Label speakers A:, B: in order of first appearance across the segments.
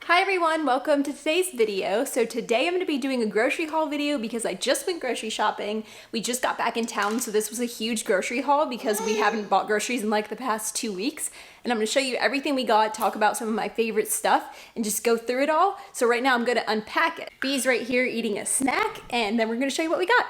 A: Hi everyone, welcome to today's video. So today I'm going to be doing a grocery haul video because I just went grocery shopping. We just got back in town, so this was a huge grocery haul because we haven't bought groceries in like the past 2 weeks. And I'm going to show you everything we got, talk about some of my favorite stuff, and just go through it all. So right now I'm going to unpack it. Bee's right here eating a snack, and then we're going to show you what we got.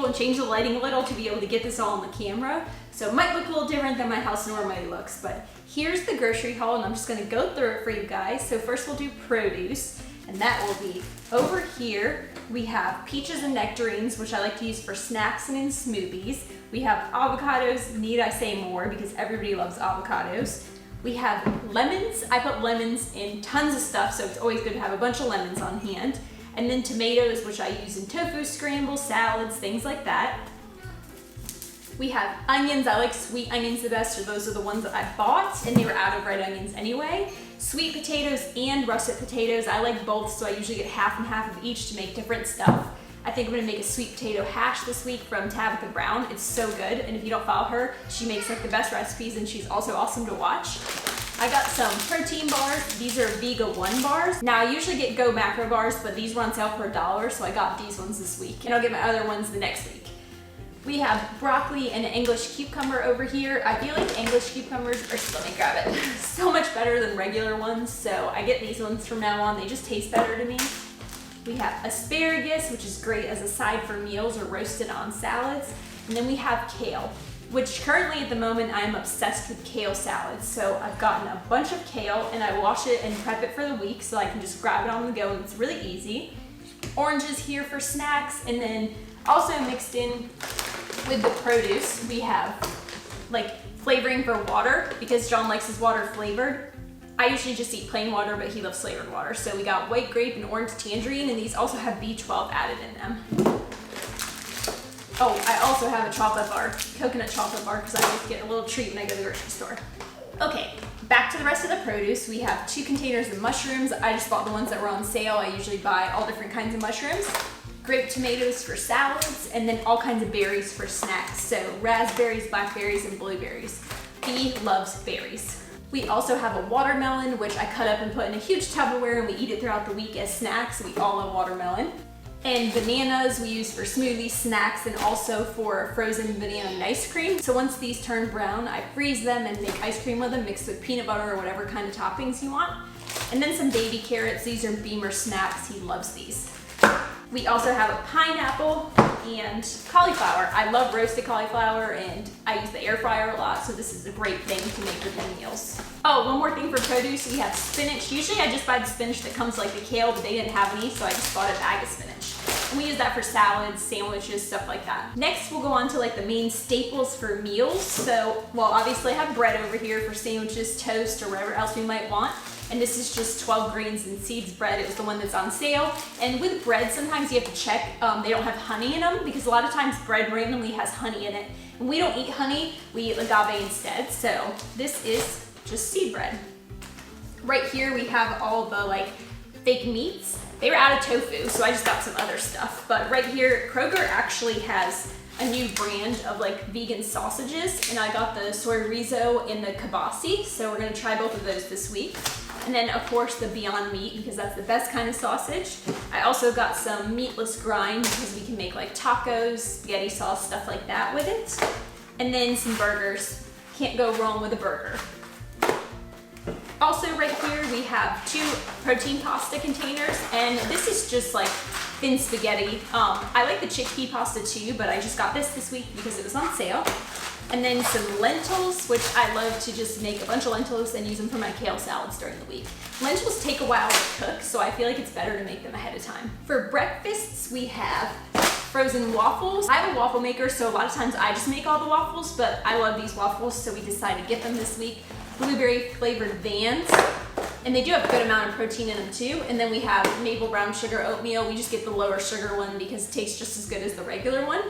A: And change the lighting a little to be able to get this all on the camera. So it might look a little different than my house normally looks, but here's the grocery haul and I'm just gonna go through it for you guys. So first we'll do produce, and that will be over here. We have peaches and nectarines, which I like to use for snacks and in smoothies. We have avocados, need I say more because everybody loves avocados. We have lemons. I put lemons in tons of stuff, so it's always good to have a bunch of lemons on hand. And then tomatoes, which I use in tofu scrambles, salads, things like that. We have onions. I like sweet onions the best, so those are the ones that I bought, and they were out of red onions anyway. Sweet potatoes and russet potatoes. I like both, so I usually get half and half of each to make different stuff. I think I'm gonna make a sweet potato hash this week from Tabitha Brown. It's so good, and if you don't follow her, she makes like the best recipes, and she's also awesome to watch. I got some protein bars. These are Vega 1 bars. Now I usually get Go Macro bars, but these were on sale for $1, so I got these ones this week, and I'll get my other ones the next week. We have broccoli and an English cucumber over here. I feel like English cucumbers are, let me grab it, so much better than regular ones, so I get these ones from now on. They just taste better to me. We have asparagus, which is great as a side for meals or roasted on salads. And then we have kale, which currently at the moment I am obsessed with kale salads. So I've gotten a bunch of kale and I wash it and prep it for the week so I can just grab it on the go and it's really easy. Oranges here for snacks, and then also mixed in with the produce we have like flavoring for water because John likes his water flavored. I usually just eat plain water, but he loves flavored water. So we got white grape and orange tangerine, and these also have B12 added in them. Oh, I also have a chocolate bar, coconut chocolate bar, because I always get a little treat when I go to the grocery store. Okay, back to the rest of the produce. We have 2 containers of mushrooms. I just bought the ones that were on sale. I usually buy all different kinds of mushrooms. Grape tomatoes for salads, and then all kinds of berries for snacks. So raspberries, blackberries, and blueberries. Bee loves berries. We also have a watermelon, which I cut up and put in a huge Tupperware, and we eat it throughout the week as snacks. We all love watermelon. And bananas we use for smoothies, snacks, and also for frozen banana and ice cream. So once these turn brown, I freeze them and make ice cream with them mixed with peanut butter or whatever kind of toppings you want. And then some baby carrots. These are Beamer snacks. He loves these. We also have a pineapple and cauliflower. I love roasted cauliflower and I use the air fryer a lot, so this is a great thing to make with my meals. Oh, one more thing for produce, we have spinach. Usually I just buy the spinach that comes like the kale, but they didn't have any, so I just bought a bag of spinach. And we use that for salads, sandwiches, stuff like that. Next, we'll go on to like the main staples for meals. So, well, obviously I have bread over here for sandwiches, toast, or whatever else we might want. And this is just 12 grains and seeds bread. It was the one that's on sale. And with bread, sometimes you have to check they don't have honey in them because a lot of times bread randomly has honey in it. And we don't eat honey, we eat agave instead. So this is just seed bread. Right here we have all the like fake meats. They were out of tofu, so I just got some other stuff. But right here, Kroger actually has a new brand of like vegan sausages, and I got the soy rizo and the kibasi, so we're gonna try both of those this week. And then of course the Beyond Meat, because that's the best kind of sausage. I also got some meatless grind because we can make like tacos, spaghetti sauce, stuff like that with it. And then some burgers. Can't go wrong with a burger. Also right here we have 2 protein pasta containers, and this is just like thin spaghetti. I like the chickpea pasta too, but I just got this week because it was on sale. And then some lentils, which I love to just make a bunch of lentils and use them for my kale salads during the week. Lentils take a while to cook, so I feel like it's better to make them ahead of time. For breakfasts, we have frozen waffles. I have a waffle maker, so a lot of times I just make all the waffles, but I love these waffles, so we decided to get them this week. Blueberry flavored Vans, and they do have a good amount of protein in them too. And then we have maple brown sugar oatmeal. We just get the lower sugar one because it tastes just as good as the regular one.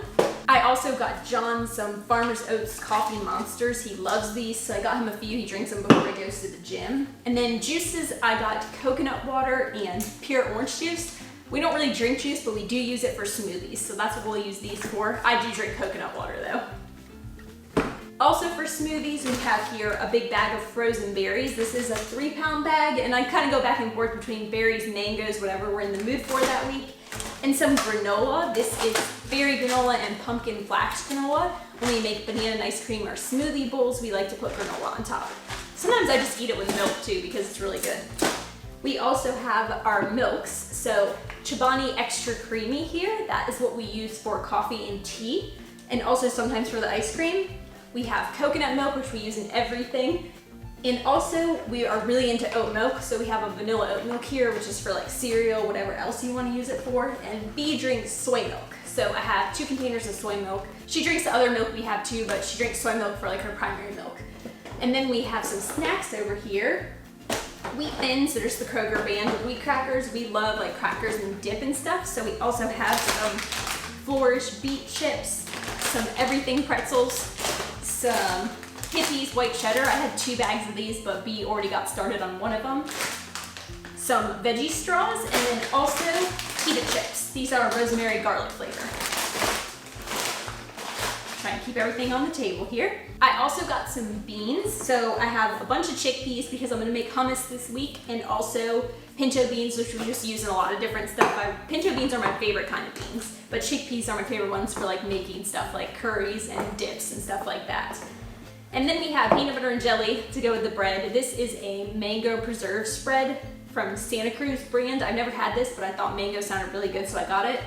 A: I also got Jon some Farmer's Oats coffee monsters. He loves these, so I got him a few. He drinks them before he goes to the gym. And then juices, I got coconut water and pure orange juice. We don't really drink juice, but we do use it for smoothies, so that's what we'll use these for. I do drink coconut water though. Also for smoothies, we have here a big bag of frozen berries. This is a 3-pound bag, and I kind of go back and forth between berries, mangoes, whatever we're in the mood for that week. And some granola. This is berry granola and pumpkin flax granola. When we make banana ice cream or smoothie bowls, we like to put granola on top. Sometimes I just eat it with milk too because it's really good. We also have our milks. So Chobani Extra Creamy here. That is what we use for coffee and tea, and also sometimes for the ice cream. We have coconut milk, which we use in everything. And also, we are really into oat milk, so we have a vanilla oat milk here, which is for like cereal, whatever else you want to use it for. And B drinks soy milk. So I have 2 containers of soy milk. She drinks the other milk we have too, but she drinks soy milk for like her primary milk. And then we have some snacks over here. Wheat Thins, so there's the Kroger brand of wheat crackers. We love like crackers and dip and stuff, so we also have some Flourish beet chips, some everything pretzels, some Hippies white cheddar. I had 2 bags of these, but B already got started on one of them. Some veggie straws, and then also pita chips. These are rosemary garlic flavor. Try and keep everything on the table here. I also got some beans. So I have a bunch of chickpeas because I'm gonna make hummus this week, and also pinto beans, which we just use in a lot of different stuff. Pinto beans are my favorite kind of beans, but chickpeas are my favorite ones for like making stuff like curries and dips and stuff like that. And then we have peanut butter and jelly to go with the bread. This is a mango preserve spread from Santa Cruz brand. I've never had this, but I thought mango sounded really good, so I got it.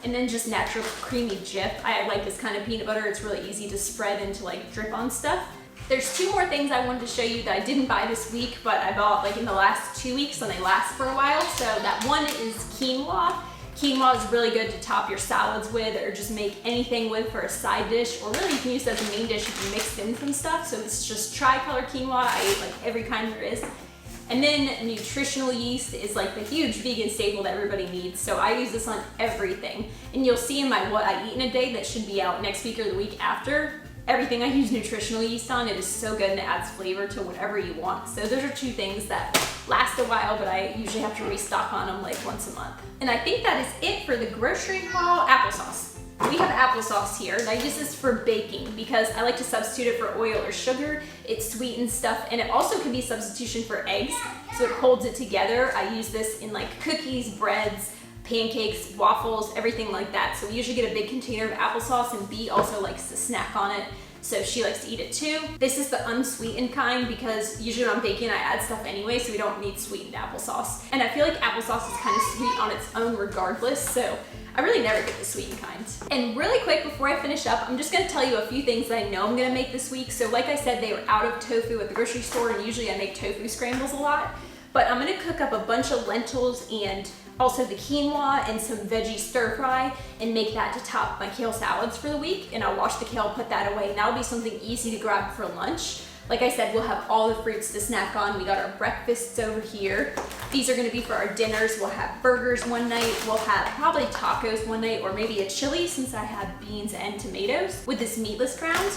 A: And then just natural creamy Jif. I like this kind of peanut butter. It's really easy to spread and to like drip on stuff. There's 2 more things I wanted to show you that I didn't buy this week, but I bought like in the last 2 weeks and they last for a while. So that one is quinoa. Quinoa is really good to top your salads with, or just make anything with for a side dish, or really you can use it as a main dish if you mix in some stuff. So it's just tri-color quinoa. I eat like every kind there is. And then nutritional yeast is like the huge vegan staple that everybody needs. So I use this on everything. And you'll see in my what I eat in a day that should be out next week or the week after. Everything I use nutritional yeast on, it is so good and it adds flavor to whatever you want. So those are 2 things that last a while, but I usually have to restock on them like once a month. And I think that is it for the grocery haul. Applesauce. We have applesauce here, and I use this for baking because I like to substitute it for oil or sugar. It sweetens stuff, and it also can be a substitution for eggs, so it holds it together. I use this in like cookies, breads, pancakes, waffles, everything like that. So we usually get a big container of applesauce, and B also likes to snack on it, so she likes to eat it too. This is the unsweetened kind because usually when I'm baking I add stuff anyway, so we don't need sweetened applesauce. And I feel like applesauce is kind of sweet on its own regardless, so I really never get the sweetened kind. And really quick before I finish up, I'm just gonna tell you a few things that I know I'm gonna make this week. So like I said, they were out of tofu at the grocery store, and usually I make tofu scrambles a lot. But I'm gonna cook up a bunch of lentils and also the quinoa and some veggie stir fry and make that to top my kale salads for the week. And I'll wash the kale, put that away, and that'll be something easy to grab for lunch. Like I said, we'll have all the fruits to snack on. We got our breakfasts over here. These are gonna be for our dinners. We'll have burgers one night. We'll have probably tacos one night, or maybe a chili since I had beans and tomatoes with this meatless ground.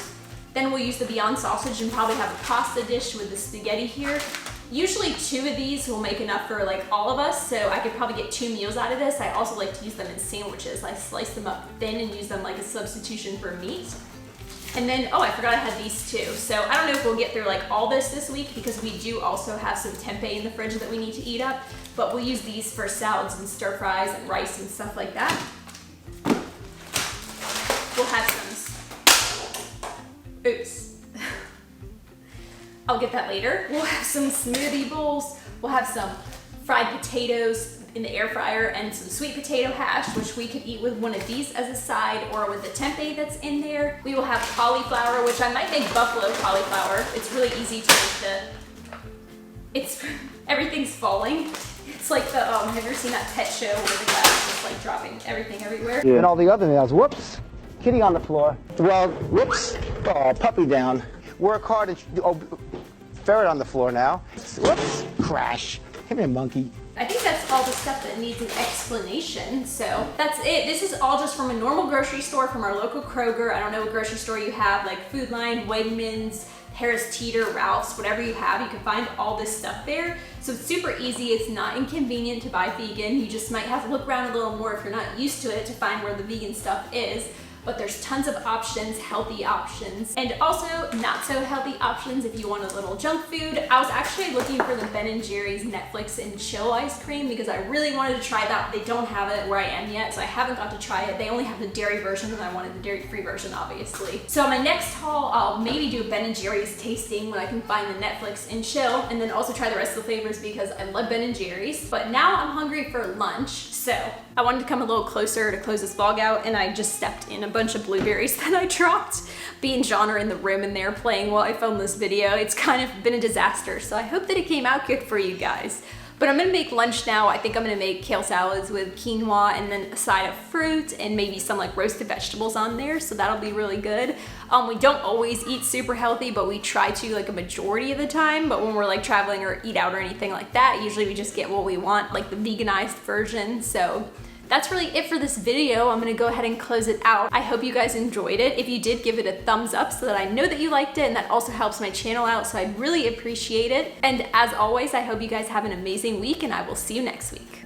A: Then we'll use the Beyond sausage and probably have a pasta dish with the spaghetti here. Usually 2 of these will make enough for like all of us, so I could probably get 2 meals out of this. I also like to use them in sandwiches. I slice them up thin and use them like a substitution for meat. And then, oh, I forgot I had these too. So I don't know if we'll get through like all this week because we do also have some tempeh in the fridge that we need to eat up, but we'll use these for salads and stir fries and rice and stuff like that. We'll have some, oops. I'll get that later. We'll have some smoothie bowls. We'll have some fried potatoes in the air fryer and some sweet potato hash, which we could eat with one of these as a side or with the tempeh that's in there. We will have cauliflower, which I might make buffalo cauliflower. It's really easy to make everything's falling. It's like the, have you ever seen that pet show where the guy's just like dropping everything everywhere?
B: Yeah. And all the other nails, whoops, kitty on the floor. Well, whoops, oh, puppy down. Work hard and, oh, ferret on the floor now. Whoops, crash. Come here, monkey.
A: I think that's all the stuff that needs an explanation. So that's it. This is all just from a normal grocery store, from our local Kroger. I don't know what grocery store you have, like Food Line, Wegmans, Harris Teeter, Ralph's, whatever you have, you can find all this stuff there. So it's super easy. It's not inconvenient to buy vegan. You just might have to look around a little more if you're not used to it to find where the vegan stuff is. But there's tons of options, healthy options, and also not so healthy options if you want a little junk food. I was actually looking for the Ben & Jerry's Netflix and chill ice cream because I really wanted to try that. They don't have it where I am yet, so I haven't got to try it. They only have the dairy version, and I wanted the dairy-free version, obviously. So on my next haul, I'll maybe do a Ben & Jerry's tasting when I can find the Netflix and chill, and then also try the rest of the flavors because I love Ben & Jerry's. But now I'm hungry for lunch, so I wanted to come a little closer to close this vlog out, and I just stepped in a bunch of blueberries that I dropped. Me and Jon are in the room and they're playing while I film this video. It's kind of been a disaster, so I hope that it came out good for you guys. But I'm gonna make lunch now. I think I'm gonna make kale salads with quinoa and then a side of fruit and maybe some like roasted vegetables on there, so that'll be really good. We don't always eat super healthy, but we try to like a majority of the time. But when we're like traveling or eat out or anything like that, usually we just get what we want, like the veganized version. So that's really it for this video. I'm gonna go ahead and close it out. I hope you guys enjoyed it. If you did, give it a thumbs up so that I know that you liked it, and that also helps my channel out, so I'd really appreciate it. And as always, I hope you guys have an amazing week, and I will see you next week.